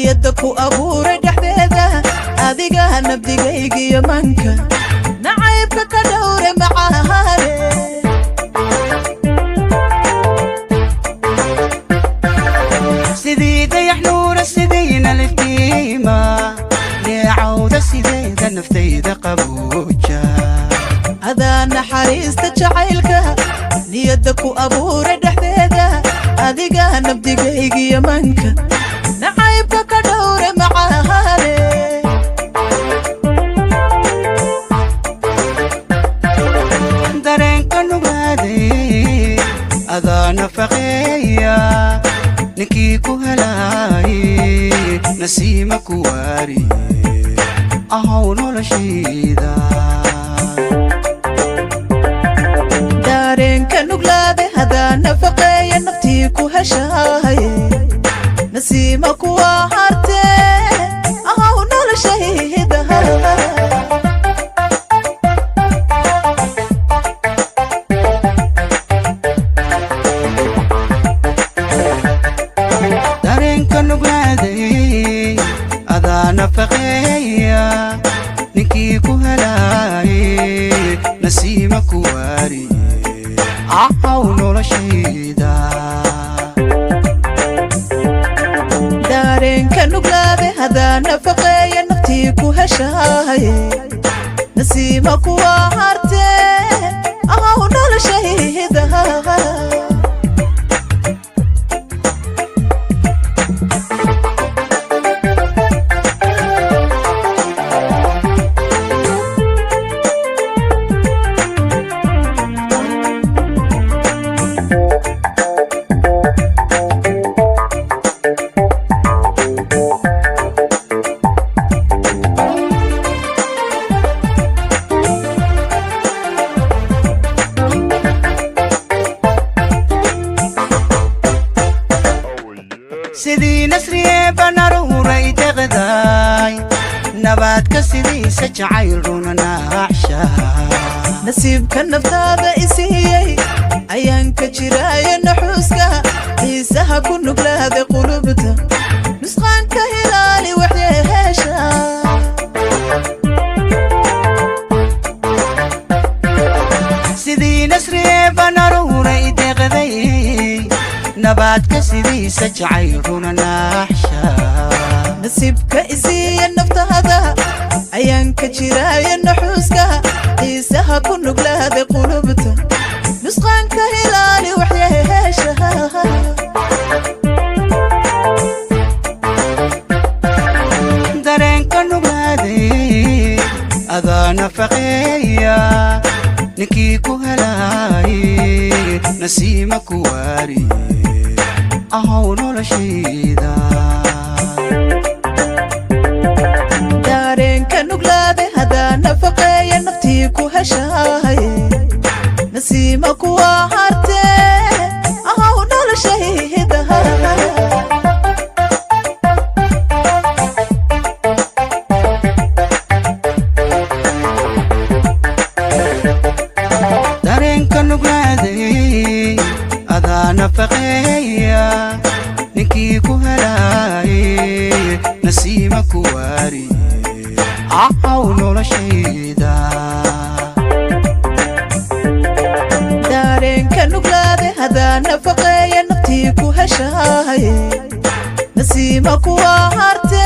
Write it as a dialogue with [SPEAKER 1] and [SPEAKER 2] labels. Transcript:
[SPEAKER 1] niyadda ku abuuray dhexdeeda adiga nabdigaygiyo manka nacaybka ka dhowre macaahare
[SPEAKER 2] sidii dayax nuura sidiina liftiima leecawda sideeda naftayda qabooja
[SPEAKER 1] adaa naxariista jacaylka niyadda ku abuuray dhexdeeda adiga nabdigaygiyo manka nacaybka ka dhowre macaahare
[SPEAKER 2] dareenka nugaaday adaa nafaqeeya ninkii ku helaaye nasiima ku waariye ahaw noloshayda
[SPEAKER 1] dareenka nuglaade hadaa nafaqeeya naftii ku heshaaye nasiima kuwa harte ahaw noloshayda
[SPEAKER 2] dareenka nugaaday adaa nafaqeeya ninkii ku helaaye nasiima ku waariye ahaw noloshayda
[SPEAKER 1] dareenka nuglaade hadaa nafaqeeya naftii ku heshaaye nasiima kuwa harte ahaw noloshayda
[SPEAKER 2] sidii nasriye banaruuray deqdaay nabaadka sidiisa jacayl runa naacsha
[SPEAKER 1] nasiibka naftaada isiiyey ayaan ka jiraayo naxuuska xiisaha ku nuglaada qulubta nusqaanka hilaali waxyeesha
[SPEAKER 2] sidii nasriye banaruuray deqday nabaadka sidiisa jacayl runa naacsha
[SPEAKER 1] nasiibka isiiya naftaada ayaan ka jiraayo naxuuska xiisaha ku nuglaada qulubta nusqaanka hilaali waxyeesha
[SPEAKER 2] dareenka nugaaday adaa nafaqeeya ninkii ku helaaye nasiima ku waariye ahaw noloshayda
[SPEAKER 1] dareenka nuglaade hadaa nafaqeeya naftii ku heshaaye nasiima kuwa harte ahaw noloshayda
[SPEAKER 2] dareenka nugaaday adaa nafaqeeya ninkii ku helaaye nasiima ku waariye ahaw noloshayda
[SPEAKER 1] dareenka nuglaade hadaa nafaqeeya naftii ku heshaaye nasiima kuwa harte